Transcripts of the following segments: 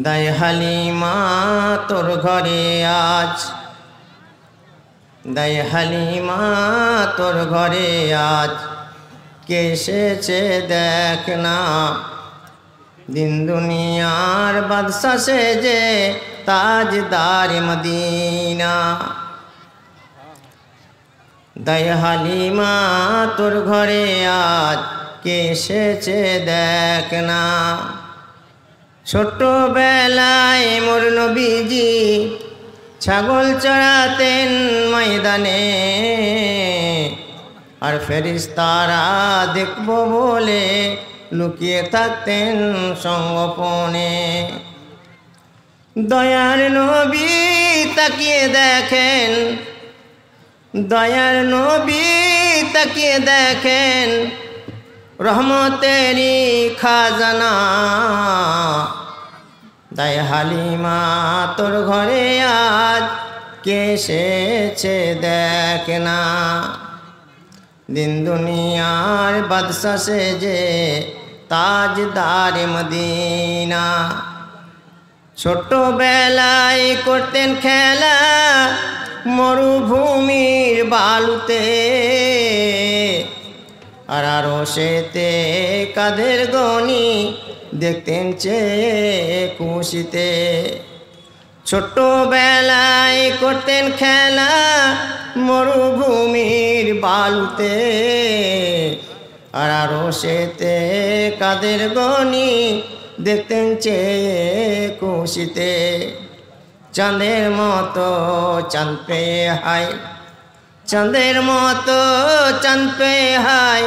দায় হালিমা তোর ঘরে আজ, দায় হালিমা তোর ঘরে আজ, কে এসেছে দেখ না। দিন দুনিয়ার বাদশা সেজে তাজদার মদিনা। দায় হালিমা তোর ঘরে আজ, কে এসেছে দেখ না। ছোট্টবেলায় মোর নবীজি ছাগল চড়াতেন ময়দানে, আর ফেরেশতারা দেখব বলে লুকিয়ে থাকতেন সঙ্গোপনে। দয়ার নবী তাকিয়ে দেখেন, দয়ার নবী তাকিয়ে দেখেন রহমতেরই খাজানা। দায় হালিমা তোর ঘরে আজ, কে এসেছে দেখ না। দিন দুনিয়ার বাদশা সেজে তাজদার মদিনা। ছোট্টবেলায় করতেন খেলা মরুভূমির বালুতে, আর আরশেতে কাদের গনি দেখতেন চেয়ে খুশিতে। ছোট্টবেলায় করতেন খেলা মরুভূমির বালুতে, আর আরশেতে কাদের গনি দেখতেন চেয়ে খুশিতে। চাঁদের মতো চাঁদ পেয়ে হায়, চাঁদের মতো চাঁদ পেয়ে হায়,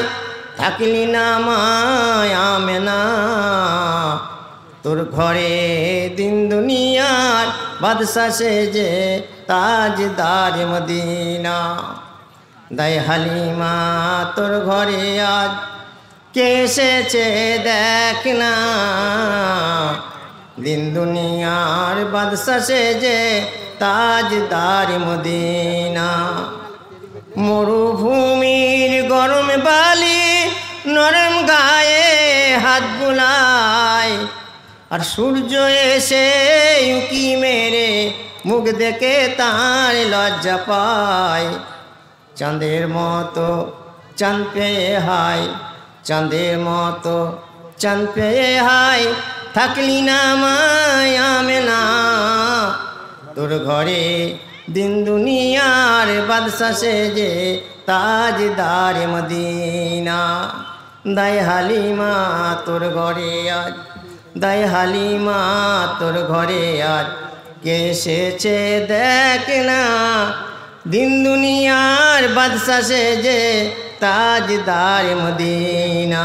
থাকলি না মায় আমেনা। তোর ঘরে দিন দুনিয়ার বাদশা সেজে তাজদার মদিনা। দায় হালিমা তোর ঘরে আজ, কে এসেছে দেখ না। দিন দুনিয়ার বাদশা সেজে তাজদার মদিনা। মরুভূমির গরম বালি নরম গায়ে হাত বুলায়, আর সূর্য এসে উকি মেরে মুখ দেখে তার লজ্জা পায়। চাঁদের মতো চাঁদ পেয়ে হায়, চাঁদের মতো চাঁদ পেয়ে হায়, থাকলি না মায় আমেনা। তোর ঘরে দিন দুনিয়ার বাদশা সেজে তাজদার মদিনা। দায় হালিমা তোর ঘরে আজ, দায় হালিমা তোর ঘরে আজ, কে এসেছে দেখ না। দিন দুনিয়ার বাদশা সেজে তাজদার মদিনা।